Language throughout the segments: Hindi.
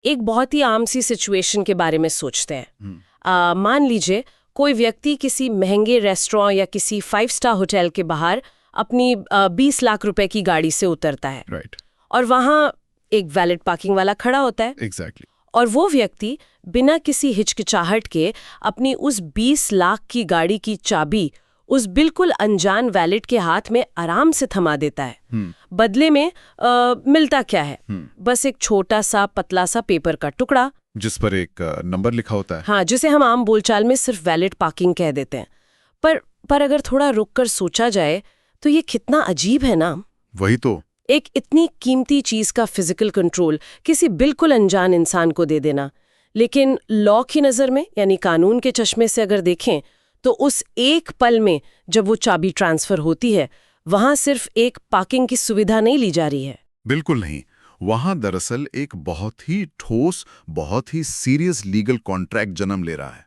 एक बहुत ही आम सी सिचुएशन के बारे में सोचते हैं। मान लीजिए कोई व्यक्ति किसी महंगे रेस्टोरेंट या किसी 5 स्टार होटल के बाहर अपनी 20 लाख रुपए की गाड़ी से उतरता है। राइट। और वहां एक वैलिड पार्किंग वाला खड़ा होता है। एग्जैक्टली। और वो व्यक्ति बिना किसी हिचकिचाहट के अपनी उस 20 लाख की गाड़ी की चाबी उस बिल्कुल अनजान वैलिड के हाथ में आराम से थमा देता है। बदले में मिलता क्या है? बस एक छोटा सा पतला सा पेपर का टुकड़ा जिस पर एक नंबर लिखा होता है। हाँ, जिसे हम आम बोलचाल में सिर्फ वैलिड पार्किंग कह देते हैं। पर अगर थोड़ा रुककर सोचा जाए तो ये कितना अजीब है ना। वही तो। एक इतनी कीमती चीज का फिजिकल कंट्रोल किसी बिल्कुल अनजान इंसान को दे देना। लेकिन लॉ की नजर में यानी कानून के चश्मे से अगर देखें तो उस एक पल में जब वो चाबी ट्रांसफर होती है वहां सिर्फ एक पार्किंग की सुविधा नहीं ली जा रही है। बिल्कुल नहीं। वहां दरअसल एक बहुत ही ठोस, बहुत ही सीरियस लीगल कॉन्ट्रैक्ट जन्म ले रहा है।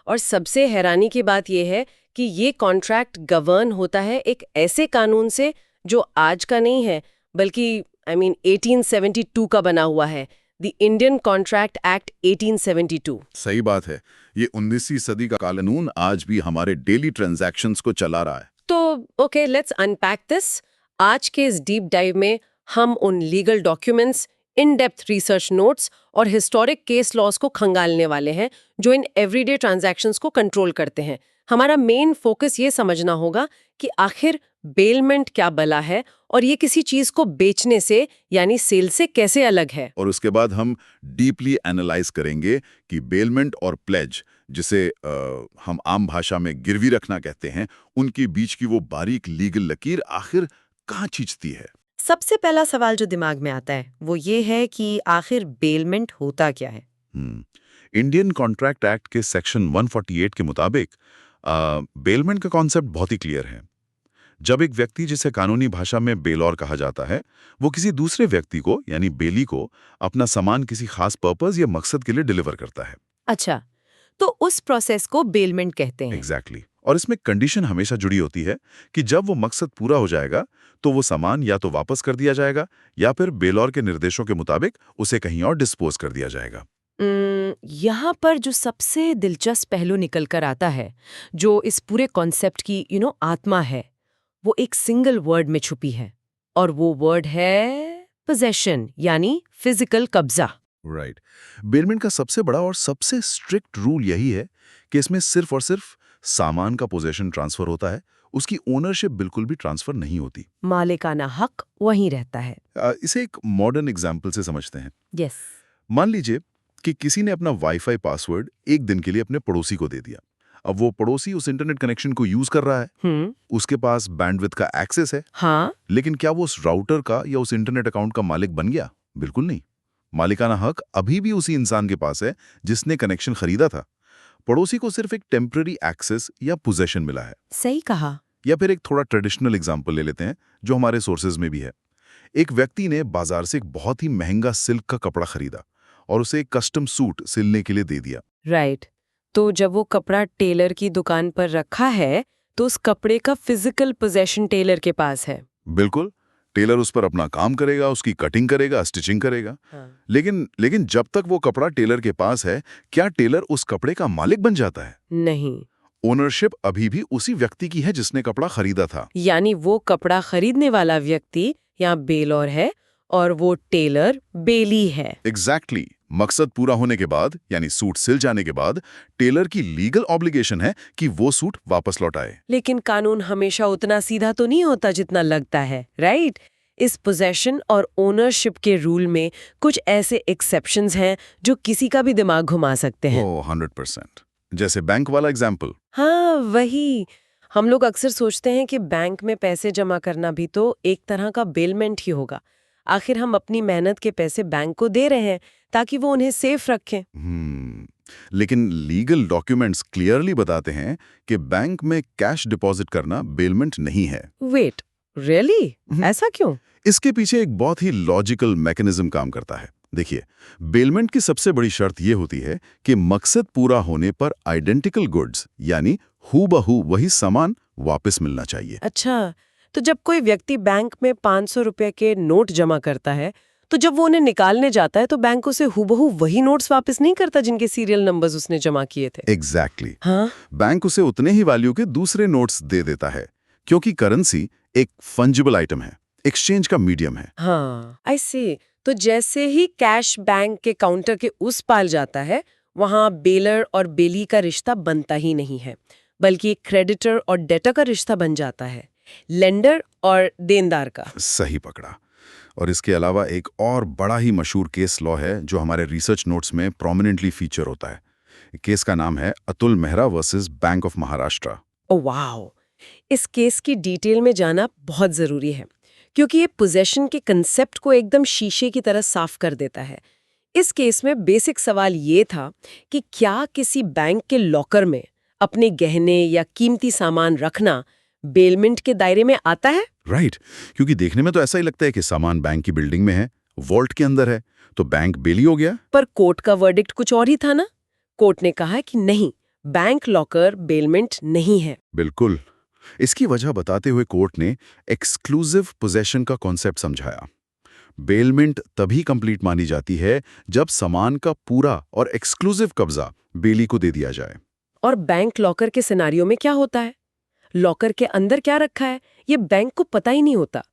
और सबसे हैरानी की बात यह है कि ये कॉन्ट्रैक्ट गवर्न होता है एक ऐसे कानून से जो आज का नहीं है बल्कि 1872 का बना हुआ है, द इंडियन कॉन्ट्रैक्ट एक्ट 1872। सही बात है। ये 19वीं सदी का कानून आज भी हमारे डेली ट्रांजैक्शंस को चला रहा है। तो ओके, लेट्स अनपैक दिस। आज के इस डीप डाइव में हम उन legal documents, in depth research notes और हिस्टोरिक केस लॉज को खंगालने वाले हैं जो इन एवरीडे ट्रांजैक्शंस को कंट्रोल करते हैं। हमारा मेन फोकस ये समझना होगा कि आखिर बेलमेंट क्या बला है और ये किसी चीज को बेचने से यानी सेल से कैसे अलग है। और उसके बाद हम डीपली एनालाइज करेंगे कि बेलमेंट और प्लेज, जिसे हम आम भाषा में गिरवी रखना कहते हैं, उनके बीच की वो बारीक लीगल लकीर आखिर कहाँ खींचती है। सबसे पहला सवाल जो दिमाग में आता है वो ये है कि आखिर बेलमेंट होता क्या है। इंडियन कॉन्ट्रैक्ट एक्ट के सेक्शन 148 के मुताबिक बेलमेंट का कॉन्सेप्ट बहुत ही क्लियर है। जब एक व्यक्ति, जिसे कानूनी भाषा में बेलौर कहा जाता है, वो किसी दूसरे व्यक्ति को यानी बेली को अपना सामान किसी खास पर्पस या मकसद के लिए डिलीवर करता है। अच्छा, तो उस प्रोसेस को बेलमेंट कहते हैं। एग्जैक्टली। और इसमें कंडीशन हमेशा जुड़ी होती है कि जब वो मकसद पूरा हो जाएगा तो वो सामान या तो वापस कर दिया जाएगा या फिर बेलौर के निर्देशों के मुताबिक उसे कहीं और डिस्पोज कर दिया जाएगा। यहाँ पर जो सबसे दिलचस्प पहलू निकल कर आता है, जो इस पूरे कॉन्सेप्ट की आत्मा है, वो एक सिंगल वर्ड में छुपी है और वो वर्ड है पोजेशन यानी फिजिकल कब्जा। राइट। बेलमेंट का सबसे बड़ा और सबसे स्ट्रिक्ट रूल यही है कि इसमें सिर्फ और सिर्फ सामान का पोजेशन ट्रांसफर होता है, उसकी ओनरशिप बिल्कुल भी ट्रांसफर नहीं होती। मालिकाना हक वहीं रहता है। इसे एक मॉडर्न एग्जाम्पल से समझते हैं। यस। मान लीजिए कि किसी ने अपना वाईफाई पासवर्ड एक दिन के लिए अपने पड़ोसी को दे दिया। अब वो पड़ोसी उस इंटरनेट कनेक्शन को यूज कर रहा है, उसके पास बैंडविड्थ का एक्सेस है। हाँ। लेकिन क्या वो उस राउटर का या उस इंटरनेट अकाउंट का मालिक बन गया? बिल्कुल नहीं। मालिकाना हक अभी भी उसी इंसान के पास है जिसने कनेक्शन खरीदा था। पड़ोसी को सिर्फ एक टेम्पररी एक्सेस या पोजेशन मिला है। सही कहा। या फिर एक थोड़ा ट्रेडिशनल एग्जाम्पल ले लेते हैं जो हमारे सोर्सेज में भी है। एक व्यक्ति ने बाजार से एक बहुत ही महंगा सिल्क का कपड़ा खरीदा और उसे एक कस्टम सूट सिलने के लिए दे दिया। राइट। तो जब वो कपड़ा टेलर की दुकान पर रखा है तो उस कपड़े का फिजिकल पोजेशन टेलर के पास है। बिल्कुल। टेलर उस पर अपना काम करेगा, उसकी कटिंग करेगा, स्टिचिंग करेगा। हाँ। लेकिन जब तक वो कपड़ा टेलर के पास है, क्या टेलर उस कपड़े का मालिक बन जाता है? नहीं। ओनरशिप अभी भी उसी व्यक्ति की है जिसने कपड़ा खरीदा था। यानी वो कपड़ा खरीदने वाला व्यक्ति यहाँ बेलौर है और वो टेलर बेली है। एग्जैक्टली। मकसद पूरा होने के बाद यानी सूट सिल जाने के बाद टेलर की लीगल ऑब्लिगेशन है कि वो सूट वापस लौटाए। लेकिन कानून हमेशा उतना सीधा तो नहीं होता जितना लगता है, राइट? इस पोजेशन और ओनरशिप के रूल में कुछ ऐसे एक्सेप्शंस हैं जो किसी का भी दिमाग घुमा सकते हैं। 100%। जैसे बैंक वाला एग्जाम्पल। हाँ, वही। हम लोग अक्सर सोचते हैं कि बैंक में पैसे जमा करना भी तो एक तरह का बेलमेंट ही होगा। आखिर हम अपनी मेहनत के पैसे बैंक को दे रहे हैं ताकि वो उन्हें सेफ रखें। लेकिन लीगल डॉक्यूमेंट्स क्लियरली बताते हैं कि बैंक में कैश डिपॉजिट करना बेलमेंट नहीं है। Wait, really? ऐसा क्यों? इसके पीछे एक बहुत ही लॉजिकल मैकेनिज्म काम करता है। देखिए, बेलमेंट की सबसे बड़ी शर्त यह होती है कि मकसद पूरा होने पर आइडेंटिकल गुड्स यानी हूबहू वही सामान वापस मिलना चाहिए। अच्छा, तो जब कोई व्यक्ति बैंक में 500 रुपए के नोट जमा करता है तो जब वो उन्हें निकालने जाता है तो बैंक उसे हूबहू वही नोट्स वापस नहीं करता जिनके सीरियल नंबर्स उसने जमा किए थे। एग्जैक्टली। हाँ, बैंक उसे उतने ही वैल्यू के दूसरे नोट्स दे देता है, क्योंकि करेंसी एक फंजिबल आइटम है, एक्सचेंज का मीडियम है। हाँ, आई सी। तो जैसे ही कैश बैंक के काउंटर के उस पार जाता है, वहां बेलर और बेली का रिश्ता बनता ही नहीं है, बल्कि एक क्रेडिटर और डेटर का रिश्ता बन जाता है, लेंडर और देनदार का। सही पकड़ा। और इसके अलावा एक और बड़ा ही मशहूर केस लॉ है जो हमारे रिसर्च नोट्स में प्रोमिनेंटली फीचर होता है। केस का नाम है Atul Mehra versus bank of Maharashtra. Oh wow! इस केस की डिटेल में जाना बहुत जरूरी है, क्योंकि ये पोजेशन के कंसेप्ट को एकदम शीशे की तरह साफ कर देता है। इस केस में बेसिक सवाल ये था कि क्या किसी बैंक के लॉकर में अपने गहने या कीमती सामान रखना बेलमेंट के दायरे में आता है? राइट, क्योंकि देखने में तो ऐसा ही लगता है कि सामान बैंक की बिल्डिंग में है, वॉल्ट के अंदर है, तो बैंक बेली हो गया। पर कोर्ट का वर्डिक्ट कुछ और ही था ना। कोर्ट ने कहा कि नहीं, बैंक लॉकर बेलमेंट नहीं है। बिल्कुल। इसकी वजह बताते हुए कोर्ट ने एक्सक्लूसिव पोजेशन का कॉन्सेप्ट समझाया। बेलमेंट तभी कंप्लीट मानी जाती है जब सामान का पूरा और एक्सक्लूसिव कब्जा बेली को दे दिया जाए। और बैंक लॉकर के सिनारियो में क्या होता है? लॉकर के अंदर क्या रखा है ये बैंक को पता ही नहीं होता।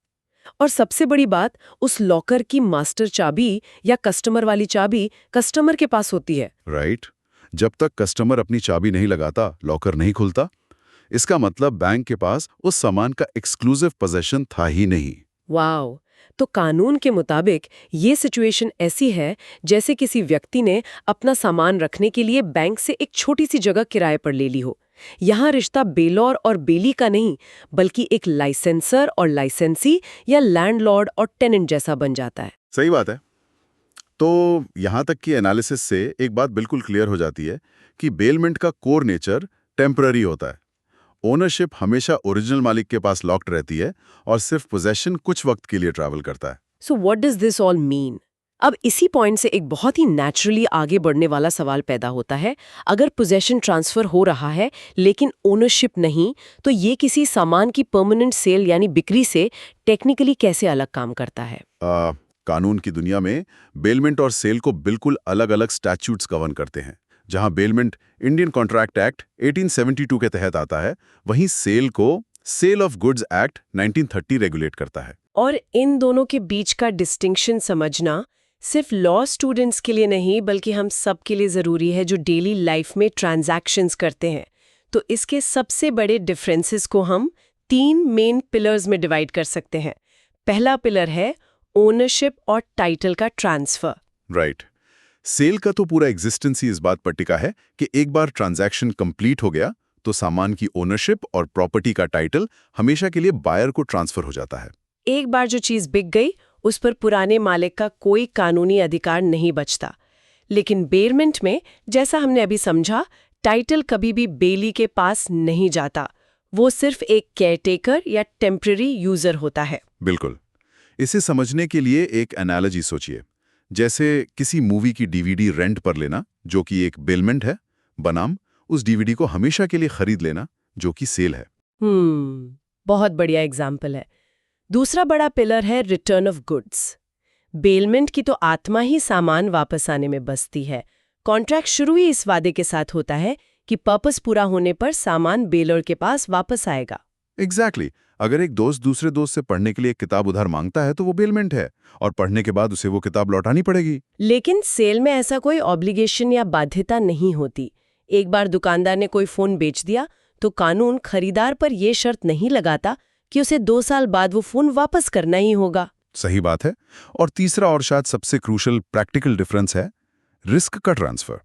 और सबसे बड़ी बात, उस लॉकर की मास्टर चाबी या कस्टमर वाली चाबी कस्टमर के पास होती है। राइट। जब तक कस्टमर अपनी चाबी नहीं लगाता, लॉकर नहीं खुलता। इसका मतलब बैंक के पास उस सामान का एक्सक्लूसिव पोजेशन था ही नहीं। वाओ! तो कानून के मुताबिक ये सिचुएशन ऐसी है जैसे किसी व्यक्ति ने अपना सामान रखने के लिए बैंक से एक छोटी सी जगह किराए पर ले ली हो। यहाँ रिश्ता बेलर और बेली का नहीं, बल्कि एक लाइसेंसर और लाइसेंसी या लैंडलॉर्ड और टेनेंट जैसा बन जाता है। सही बात है। तो यहाँ तक की एनालिसिस से एक बात बिल्कुल क्लियर हो जाती है कि बेलमेंट का कोर नेचर टेम्पररी होता है। ओनरशिप हमेशा ओरिजिनल मालिक के पास लॉक्ड रहती है और सिर्फ पोजेशन कुछ वक्त के लिए ट्रैवल करता है। So what does this all mean? अब इसी पॉइंट से एक बहुत ही नेचुरली आगे बढ़ने वाला सवाल पैदा होता है। अगर पोजेशन ट्रांसफर हो रहा है लेकिन ओनरशिप नहीं, तो ये किसी सामान की परमानेंट सेल यानी बिक्री से टेक्निकली कैसे अलग काम करता है? कानून की दुनिया में बेलमेंट और सेल को बिल्कुल अलग-अलग स्टैट्यूट्स गवर्न करते हैं। जहां बेलमेंट इंडियन कॉन्ट्रैक्ट एक्ट 1872 के तहत आता है, वहीं सेल को sale of goods act 1930 regulate करता है। और इन दोनों के बीच का डिस्टिंक्शन समझना सिर्फ लॉ स्टूडेंट्स के लिए नहीं, बल्कि हम सब के लिए ज़रूरी है जो डेली लाइफ में ट्रांजैक्शंस करते हैं। तो इसके सबसे बड़े डिफरेंसेस को हम 3 मेन पिलर्स में डिवाइड कर सकते हैं। पहला पिलर है ओनरशिप और टाइटल का ट्रांसफर। राइट। सेल का तो पूरा एग्जिस्टेंस ही इस बात पर टिका है कि एक बार ट्रांजैक्शन कंप्लीट हो गया तो सामान की ओनरशिप और प्रॉपर्टी का टाइटल हमेशा के लिए बायर को ट्रांसफर हो जाता है। एक बार जो चीज बिक गई, उस पर पुराने मालिक का कोई कानूनी अधिकार नहीं बचता। लेकिन बेलमेंट में, जैसा हमने अभी समझा, टाइटल कभी भी बेली के पास नहीं जाता। वो सिर्फ एक केयरटेकर या टेम्पररी यूजर होता है। बिल्कुल। इसे समझने के लिए एक एनालॉजी सोचिए। जैसे किसी मूवी की डीवीडी रेंट पर लेना, जो कि एक बेलमेंट है, बनाम उस डीवीडी को हमेशा के लिए खरीद लेना, जो कि सेल है। बहुत बढ़िया एग्जाम्पल है। दूसरा बड़ा पिलर है रिटर्न ऑफ गुड्स। बेलमेंट की तो आत्मा ही सामान वापस आने में बसती है। कॉन्ट्रैक्ट शुरू ही इस वादे के साथ होता है कि पर्पस पूरा होने पर सामान बेलर के पास वापस आएगा। एग्जैक्टली। अगर एक दोस्त दूसरे दोस्त से पढ़ने के लिए एक किताब उधार मांगता है तो वो बेलमेंट है, और पढ़ने के बाद उसे वो किताब लौटानी पड़ेगी। लेकिन सेल में ऐसा कोई ऑब्लिगेशन या बाध्यता नहीं होती। एक बार दुकानदार ने कोई फोन बेच दिया तो कानून खरीदार पर यह शर्त नहीं लगाता कि उसे 2 साल बाद वो फोन वापस करना ही होगा। सही बात है। और तीसरा और शायद सबसे क्रूशल प्रैक्टिकल डिफरेंस है रिस्क का ट्रांसफर।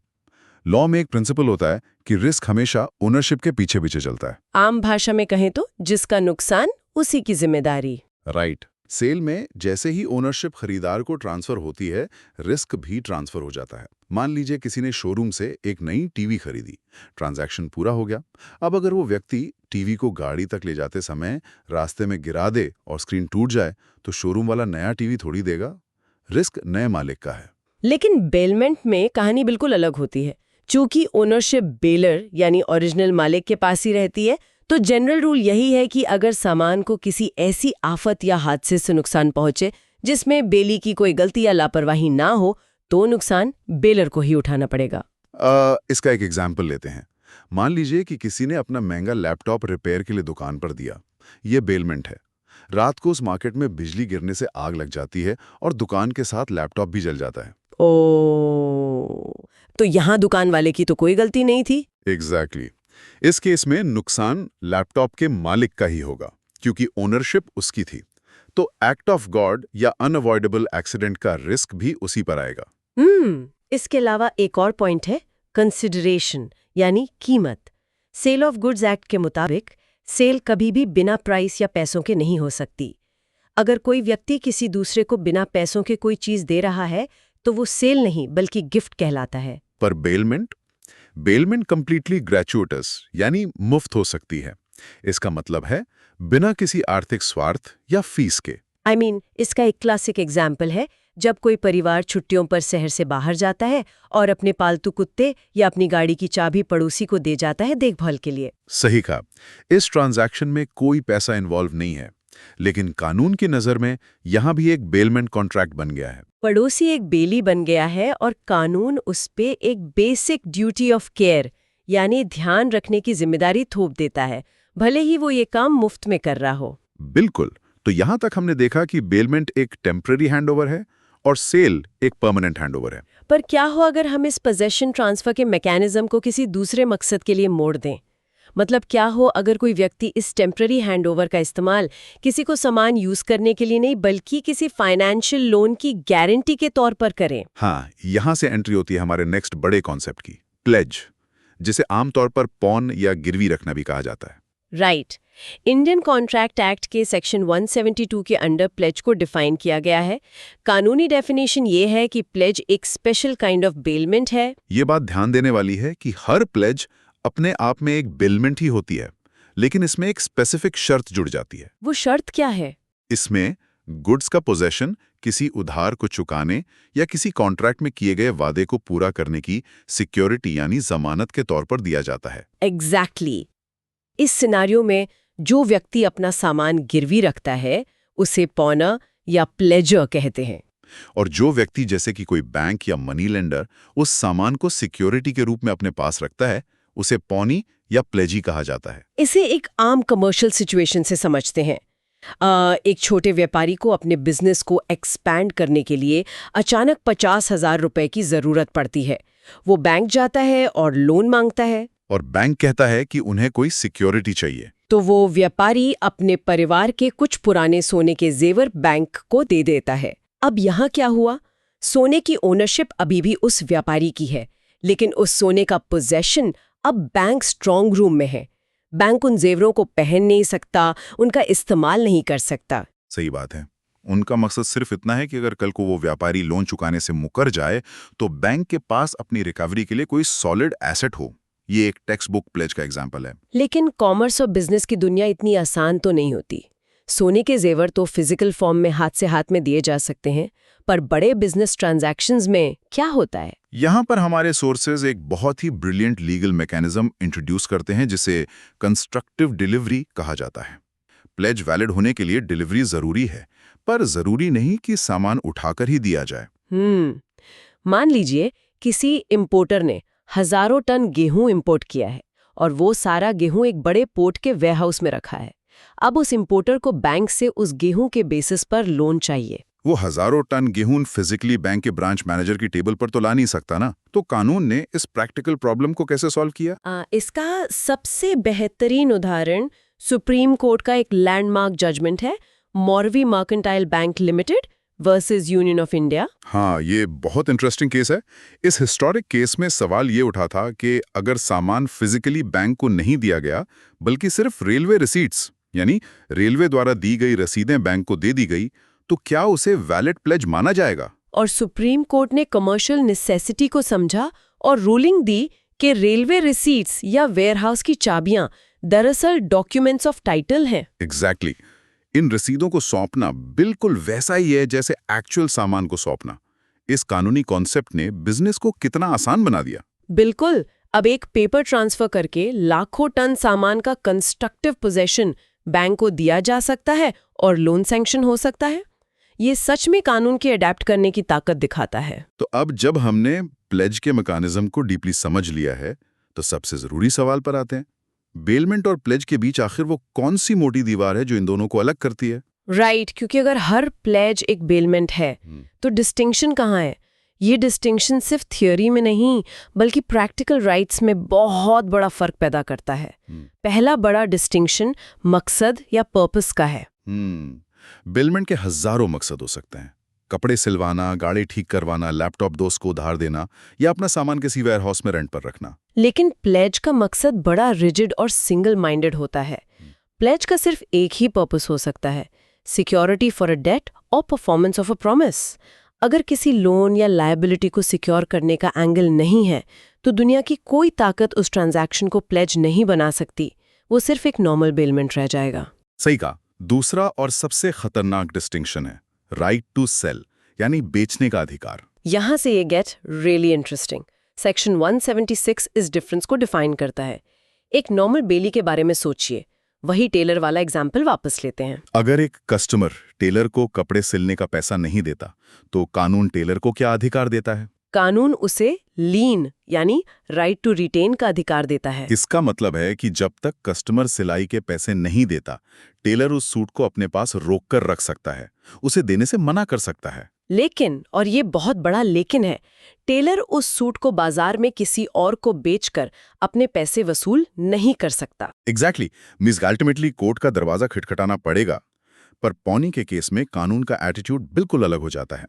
लॉ में एक प्रिंसिपल होता है कि रिस्क हमेशा ओनरशिप के पीछे पीछे चलता है। आम भाषा में कहें तो जिसका नुकसान उसी की जिम्मेदारी। राइट। सेल में जैसे ही ओनरशिप खरीदार को ट्रांसफर होती है, रिस्क भी ट्रांसफर हो जाता है। मान लीजिए किसी ने शोरूम से एक नई टीवी खरीदी, ट्रांजैक्शन पूरा हो गया। अब अगर वो व्यक्ति टीवी को गाड़ी तक ले जाते समय रास्ते में गिरा दे और स्क्रीन टूट जाए, तो शोरूम वाला नया टीवी थोड़ी देगा। रिस्क नए मालिक का है। लेकिन बेलमेंट में कहानी बिल्कुल अलग होती है। चूंकि ओनरशिप बेलर यानी ओरिजिनल मालिक के पास ही रहती है, तो जनरल रूल यही है कि अगर सामान को किसी ऐसी आफत या हादसे से नुकसान पहुंचे जिसमें बेली की कोई गलती या लापरवाही ना हो तो नुकसान बेलर को ही उठाना पड़ेगा। इसका एक एग्जाम्पल लेते हैं। मान लीजिए कि किसी ने अपना महंगा लैपटॉप रिपेयर के लिए दुकान पर दिया। ये बेलमेंट है। रात को उस मार्केट में बिजली गिरने से आग लग जाती है और दुकान के साथ लैपटॉप भी जल जाता है। ओ, तो यहाँ दुकान वाले की तो कोई गलती नहीं थी। एग्जैक्टली। इस केस में नुकसान लैपटॉप के मालिक का ही होगा, क्योंकि ओनरशिप उसकी थी। तो एक्ट ऑफ गॉड या अनअवॉइडेबल एक्सीडेंट का रिस्क भी उसी पर आएगा। इसके अलावा एक और पॉइंट है, कंसिडरेशन यानी कीमत। सेल ऑफ गुड्स एक्ट के मुताबिक सेल कभी भी बिना प्राइस या पैसों के नहीं हो सकती। अगर कोई व्यक्ति किसी दूसरे को बिना पैसों के कोई चीज दे रहा है तो वो सेल नहीं बल्कि गिफ्ट कहलाता है। पर बेलमेंट कंप्लीटली ग्रेचुइटस यानी मुफ्त हो सकती है। इसका मतलब है बिना किसी आर्थिक स्वार्थ या फीस के। इसका एक क्लासिक एग्जाम्पल है जब कोई परिवार छुट्टियों पर शहर से बाहर जाता है और अपने पालतू कुत्ते या अपनी गाड़ी की चाबी पड़ोसी को दे जाता है देखभाल के लिए। सही कहा। इस ट्रांजैक्शन में कोई पैसा इन्वॉल्व नहीं है, लेकिन कानून की नजर में यहां भी एक बेलमेंट कॉन्ट्रैक्ट बन गया है। पड़ोसी एक बेली बन गया है और कानून उस पे एक बेसिक ड्यूटी ऑफ केयर यानी ध्यान रखने की जिम्मेदारी थोप देता है, भले ही वो ये काम मुफ्त में कर रहा हो। बिल्कुल। तो यहां तक हमने देखा कि बेलमेंट एक टेम्पररी हैंडओवर है और सेल एक परमानेंट हैंडओवर है। पर क्या हो अगर हम इस पोजेशन ट्रांसफर के मैकेनिज्म को किसी दूसरे मकसद के लिए मोड़ दें? मतलब क्या हो अगर कोई व्यक्ति इस टेम्पररी हैंडओवर का इस्तेमाल किसी को सामान यूज करने के लिए नहीं बल्कि किसी फाइनेंशियल लोन की गारंटी के तौर पर करे? हाँ, यहां से एंट्री होती है हमारे नेक्स्ट बड़े कॉन्सेप्ट की, प्लेज, जिसे आमतौर पर पॉन या गिरवी रखना भी कहा जाता है। राइट। इंडियन कॉन्ट्रैक्ट एक्ट के सेक्शन 172 के अंडर प्लेज को डिफाइन किया गया है। कानूनी डेफिनेशन ये है कि प्लेज एक स्पेशल काइंड ऑफ बेलमेंट है। ये बात ध्यान देने वाली है कि हर प्लेज अपने आप में एक बेलमेंट ही होती है, लेकिन इसमें एक स्पेसिफिक शर्त जुड़ जाती है। वो शर्त क्या है? इसमें गुड्स का पोजेशन किसी उधार को चुकाने या किसी कॉन्ट्रैक्ट में किए गए वादे को पूरा करने की सिक्योरिटी यानी जमानत के तौर पर दिया जाता है। एग्जैक्टली। इस सिनारियो में जो व्यक्ति अपना सामान गिरवी रखता है उसे पॉनर या प्लेजर कहते हैं। और जो व्यक्ति जैसे कि कोई बैंक या मनी लेंडर उस सामान को सिक्योरिटी के रूप में अपने पास रखता है उसे पॉनी या प्लेजी कहा जाता है। इसे एक आम कमर्शियल सिचुएशन से समझते हैं। एक छोटे व्यापारी को अपने बिजनेस को एक्सपैंड करने के लिए अचानक 50,000 रुपए की जरूरत पड़ती है। वो बैंक जाता है और लोन मांगता है और बैंक कहता है कि उन्हें कोई सिक्योरिटी चाहिए। तो वो व्यापारी अपने परिवार के कुछ पुराने सोने के जेवर बैंक को दे देता है। अब यहाँ क्या हुआ? सोने की ओनरशिप अभी भी उस व्यापारी की है, लेकिन उस सोने का पोजेशन अब बैंक स्ट्रांग रूम में है। बैंक उन जेवरों को पहन नहीं सकता, उनका इस्तेमाल नहीं कर सकता। सही बात है। उनका मकसद सिर्फ इतना है कि अगर कल को वो व्यापारी लोन चुकाने से मुकर जाए तो बैंक के पास अपनी रिकवरी के लिए कोई सॉलिड एसेट हो। ये एक टेक्स्ट बुक प्लेज का एग्जाम्पल है। लेकिन कॉमर्स और बिजनेस की दुनिया इतनी आसान तो नहीं होती। सोने के जेवर तो फिजिकल फॉर्म में हाथ से हाथ में दिए जा सकते हैं, पर बड़े बिजनेस ट्रांजैक्शंस में क्या होता है? यहाँ पर हमारे सोर्सेज एक बहुत ही ब्रिलियंट लीगल मैकेनिज्म इंट्रोड्यूस करते हैं जिसे कंस्ट्रक्टिव डिलीवरी कहा जाता है। प्लेज वैलिड होने के लिए डिलीवरी जरूरी है, पर जरूरी नहीं कि सामान उठाकर ही दिया जाए। मान लीजिए किसी इंपोर्टर ने हजारों टन गेहूं इंपोर्ट किया है और वो सारा गेहूं एक बड़े पोर्ट के वेयरहाउस में रखा है। अब उस इंपोर्टर को बैंक से उस गेहूं के बेसिस पर लोन चाहिए। वो हजारों टन गेहूं फिजिकली बैंक के ब्रांच मैनेजर की टेबल पर तो ला नहीं सकता ना। तो कानून ने इस प्रैक्टिकल प्रॉब्लम को कैसे सॉल्व किया? इसका सबसे बेहतरीन उदाहरण सुप्रीम कोर्ट का एक लैंडमार्क जजमेंट है, Morvi mercantile bank limited versus Union of India. हाँ, ये बहुत इंटरेस्टिंग केस है। इस हिस्टोरिक केस में सवाल ये उठा था कि अगर सामान फिजिकली बैंक को नहीं दिया गया बल्कि सिर्फ रेलवे रिसीट्स यानी रेलवे द्वारा दी गई रसीदें बैंक को दे दी गई तो क्या उसे वैलिड प्लेज माना जाएगा? और सुप्रीम कोर्ट ने कमर्शियल नेसेसिटी को समझा और रूलिंग दी कि रेलवे रिसीट्स या वेयरहाउस की चाबियां दरअसल डॉक्यूमेंट्स ऑफ टाइटल हैं। एग्जैक्टली। इन रसीदों को सौंपना बिल्कुल वैसा ही है जैसे एक्चुअल सामान को सौंपना। इस कानूनी कॉन्सेप्ट ने बिजनेस को कितना आसान बना दिया। बिल्कुल। अब एक पेपर ट्रांसफर करके लाखों टन सामान का कंस्ट्रक्टिव पोजेशन बैंक को दिया जा सकता है और लोन सैंक्शन हो सकता है। ये सच में कानून के अडेप्ट करने की ताकत दिखाता है। तो अब जब हमने प्लेज के मैकेनिज्म को डीपली समझ लिया है तो सबसे जरूरी सवाल पर आते हैं, बेलमेंट और प्लेज के बीच आखिर वो कौन सी मोटी दीवार है जो इन दोनों को अलग करती है? राइट, क्योंकि अगर हर प्लेज एक बेलमेंट है तो डिस्टिंक्शन कहाँ है? ये डिस्टिंक्शन सिर्फ थियोरी में नहीं बल्कि प्रैक्टिकल राइट्स में बहुत बड़ा फर्क पैदा करता है। पहला बड़ा डिस्टिंक्शन मकसद या पर्पस का है। बेलमेंट के हजारों मकसद हो सकते हैं, कपड़े सिलवाना, गाड़ी ठीक करवाना, लैपटॉप दोस्त को उधार देना या अपना सामान किसी वेयरहाउस में रेंट पर रखना। लेकिन प्लेज का मकसद बड़ा रिजिड और सिंगल माइंडेड होता है। प्लेज का सिर्फ एक ही पर्पस हो सकता है, सिक्योरिटी फॉर अ डेट और परफॉर्मेंस ऑफ अ प्रॉमिस। अगर किसी लोन या लायबिलिटी को सिक्योर करने का एंगल नहीं है तो दुनिया की कोई ताकत उस ट्रांजैक्शन को प्लेज नहीं बना सकती, वो सिर्फ एक नॉर्मल बेलमेंट रह जाएगा। सही कहा। दूसरा और सबसे खतरनाक डिस्टिंक्शन है राइट टू सेल, यानी बेचने का अधिकार। यहां से ये गेट रियली इंटरेस्टिंग। सेक्शन 176 इस डिफरेंस को डिफाइन करता है। एक नॉर्मल बेली के बारे में सोचिए, वही टेलर वाला एग्जाम्पल वापस लेते हैं। अगर एक कस्टमर टेलर को कपड़े सिलने का पैसा नहीं देता तो कानून टेलर को क्या अधिकार देता है? कानून उसे लीन यानी राइट टू रिटेन का अधिकार देता है। इसका मतलब है कि जब तक कस्टमर सिलाई के पैसे नहीं देता, टेलर उस सूट को अपने पास रोक कर रख सकता है, उसे देने से मना कर सकता है। लेकिन, और ये बहुत बड़ा लेकिन है, टेलर उस सूट को बाजार में किसी और को बेचकर अपने पैसे वसूल नहीं कर सकता। एग्जैक्टली। मींस अल्टीमेटली कोर्ट का दरवाजा खटखटाना पड़ेगा। पर पौनी के केस में कानून का एटीट्यूड बिल्कुल अलग हो जाता है।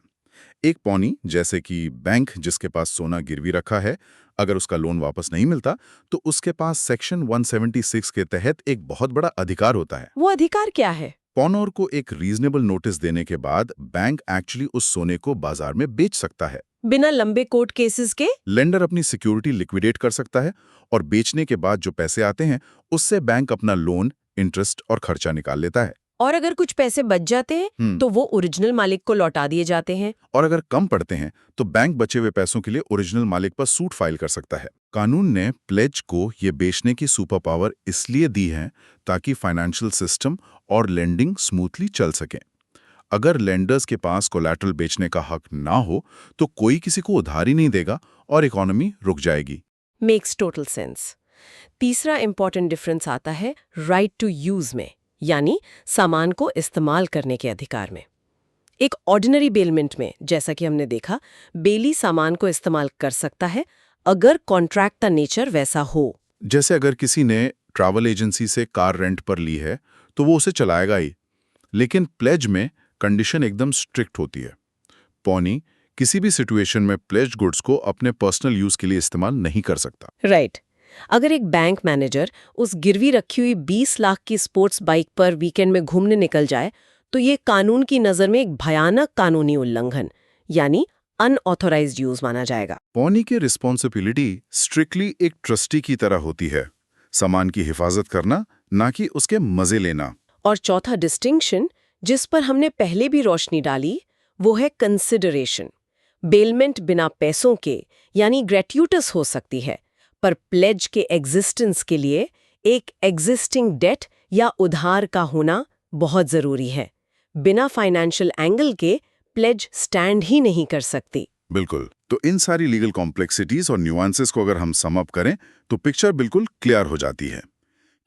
एक पौनी, जैसे कि बैंक जिसके पास सोना गिरवी रखा है, अगर उसका लोन वापस नहीं मिलता तो उसके पास सेक्शन 176 के तहत एक बहुत बड़ा अधिकार होता है। वो अधिकार क्या है? पॉनर को एक रीजनेबल नोटिस देने के बाद बैंक एक्चुअली उस सोने को बाजार में बेच सकता है, बिना लंबे कोर्ट केसेस के। लेंडर अपनी सिक्योरिटी लिक्विडेट कर सकता है और बेचने के बाद जो पैसे आते हैं उससे बैंक अपना लोन, इंटरेस्ट और खर्चा निकाल लेता है। और अगर कुछ पैसे बच जाते हैं तो वो ओरिजिनल मालिक को लौटा दिए जाते हैं। और अगर कम पड़ते हैं तो बैंक बचे हुए पैसों के लिए ओरिजिनल मालिक पर सूट फाइल कर सकता है। कानून ने प्लेज को ये बेचने की सुपर पावर इसलिए दी है ताकि फाइनेंशियल सिस्टम और लेंडिंग स्मूथली चल सके। अगर लेंडर्स के पास कोलैटरल बेचने का हक ना हो तो कोई किसी को उधार ही नहीं देगा और इकोनॉमी रुक जाएगी। Makes total sense. तीसरा इंपॉर्टेंट डिफरेंस आता है राइट टू यूज में, यानी सामान को इस्तेमाल करने के अधिकार में। एक ऑर्डिनरी बेलमेंट में, जैसा कि हमने देखा, बेली सामान को इस्तेमाल कर सकता है अगर कॉन्ट्रैक्ट का नेचर वैसा हो। जैसे अगर किसी ने ट्रैवल एजेंसी से कार रेंट पर ली है तो वो उसे चलाएगा ही। लेकिन प्लेज में कंडीशन एकदम स्ट्रिक्ट होती है। पौनी किसी भी सिचुएशन में प्लेज गुड्स को अपने पर्सनल यूज के लिए इस्तेमाल नहीं कर सकता। राइट। अगर एक बैंक मैनेजर उस गिरवी रखी हुई 20 लाख की स्पोर्ट्स बाइक पर वीकेंड में घूमने निकल जाए तो ये कानून की नज़र में एक भयानक कानूनी उल्लंघन यानी अनऑथोराइज्ड यूज माना जाएगा। पौनी की रिस्पॉन्सिबिलिटी स्ट्रिक्टली एक ट्रस्टी की तरह होती है, सामान की हिफाजत करना, ना कि उसके मजे लेना। और चौथा डिस्टिंक्शन जिस पर हमने पहले भी रोशनी डाली वो है कंसिडरेशन। बेलमेंट बिना पैसों के यानी ग्रेट्यूटस हो सकती है, पर प्लेज के एग्जिस्टेंस के लिए एक एग्जिस्टिंग डेट या उधार का होना बहुत जरूरी है। बिना फाइनेंशियल एंगल के प्लेज स्टैंड ही नहीं कर सकती। बिल्कुल। तो इन सारी लीगल कॉम्प्लेक्सिटीज और न्यूआंसेस को अगर हम सम अप करें तो पिक्चर बिल्कुल क्लियर हो जाती है।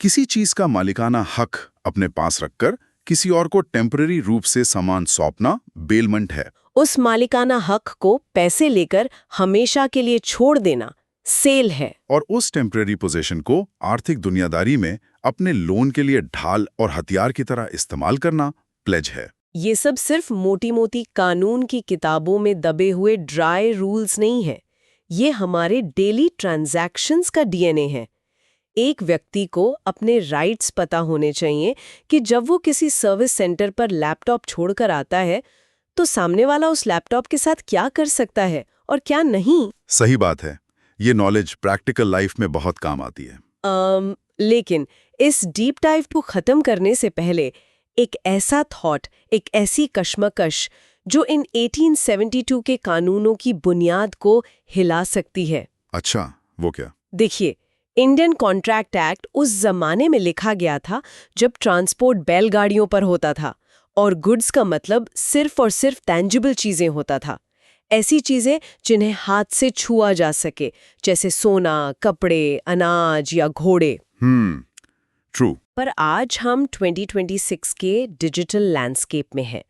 किसी चीज का मालिकाना हक अपने पास रखकर किसी और को टेम्पररी रूप से सामान सौंपना बेलमेंट है। उस मालिकाना हक को पैसे लेकर हमेशा के लिए छोड़ देना सेल है। और उस टेम्पररी पोजीशन को आर्थिक दुनियादारी में अपने लोन के लिए ढाल और हथियार की तरह इस्तेमाल करना प्लेज है। ये सब सिर्फ मोटी मोटी कानून की किताबों में दबे हुए ड्राई रूल्स नहीं है, ये हमारे डेली ट्रांजैक्शंस का डीएनए है। एक व्यक्ति को अपने राइट्स पता होने चाहिए कि जब वो किसी सर्विस सेंटर पर लैपटॉप छोड़कर आता है तो सामने वाला उस लैपटॉप के साथ क्या कर सकता है और क्या नहीं। सही बात है। ये नॉलेज प्रैक्टिकल लाइफ में बहुत काम आती है। लेकिन इस डीप डाइव को खत्म करने से पहले एक ऐसा थॉट, एक ऐसी कश्मकश जो इन 1872 के कानूनों की बुनियाद को हिला सकती है। अच्छा, वो क्या? देखिए, इंडियन कॉन्ट्रैक्ट एक्ट उस जमाने में लिखा गया था जब ट्रांसपोर्ट बैलगाड़ियों पर होता था और गुड्स का मतलब सिर्फ और सिर्फ टैंजिबल चीजें होता था। ऐसी चीजें जिन्हें हाथ से छुआ जा सके, जैसे सोना, कपड़े, अनाज या घोड़े। ट्रू। पर आज हम 2026 के डिजिटल लैंडस्केप में हैं।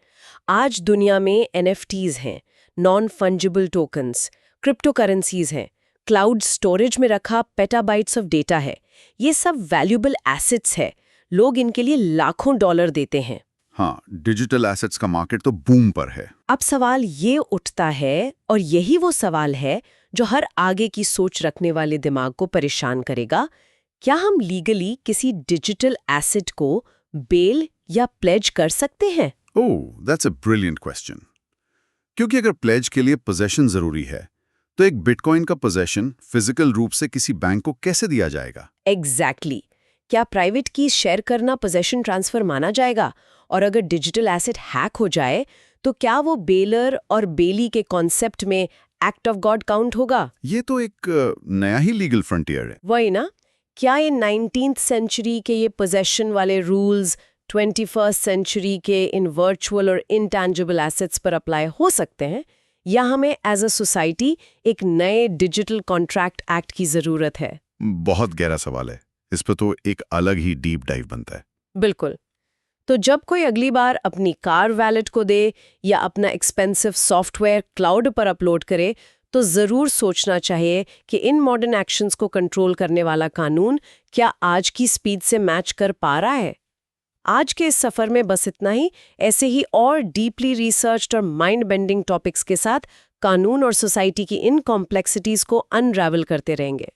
आज दुनिया में NFTs हैं, non fungible tokens, crypto currencies हैं, क्लाउड स्टोरेज में रखा पेटाबाइट्स ऑफ डेटा है। ये सब वैल्यूएबल एसेट्स है। लोग इनके लिए लाखों डॉलर देते हैं। हाँ, डिजिटल एसेट्स का मार्केट तो बूम पर है। अब सवाल ये उठता है, और यही वो सवाल है जो हर आगे की सोच रखने वाले दिमाग को परेशान करेगा। क्या हम लीगली किसी डिजिटल एसेट को बेल या प्लेज कर सकते हैं? ओह, दैट्स अ ब्रिलियंट क्वेश्चन। क्योंकि अगर प्लेज के लिए पोजेशन जरूरी है, तो एक बिटकॉइन का पोजेशन फिजिकल रूप से किसी बैंक को कैसे दिया जाएगा? एग्जैक्टली। क्या प्राइवेट की शेयर करना पोजेशन ट्रांसफर माना जाएगा? और अगर डिजिटल एसेट हैक हो जाए, तो क्या वो बेलर और बेली के कॉन्सेप्ट में एक्ट ऑफ गॉड काउंट होगा? ये तो एक नया ही लीगल फ्रंटियर है। वही ना? क्या ये 19th सेंचुरी के ये पोजेशन वाले रूल्स 21st सेंचुरी के इन वर्चुअल और इंटैंजिबल एसेट्स पर अप्लाई हो सकते हैं, या हमें एज अ सोसाइटी एक नए डिजिटल कॉन्ट्रैक्ट एक्ट की जरूरत है? बहुत गहरा सवाल है। इस पर तो एक अलग ही डीप डाइव बनता है। बिल्कुल। तो जब कोई अगली बार अपनी कार वैलेट को दे या अपना एक्सपेंसिव सॉफ्टवेयर क्लाउड पर अपलोड करे, तो जरूर सोचना चाहिए कि इन मॉडर्न एक्शंस को कंट्रोल करने वाला कानून क्या आज की स्पीड से मैच कर पा रहा है। आज के इस सफर में बस इतना ही। ऐसे ही और डीपली रिसर्च्ड और माइंड बेंडिंग टॉपिक्स के साथ कानून और सोसाइटी की इन कॉम्प्लेक्सिटीज को अनरावल करते रहेंगे।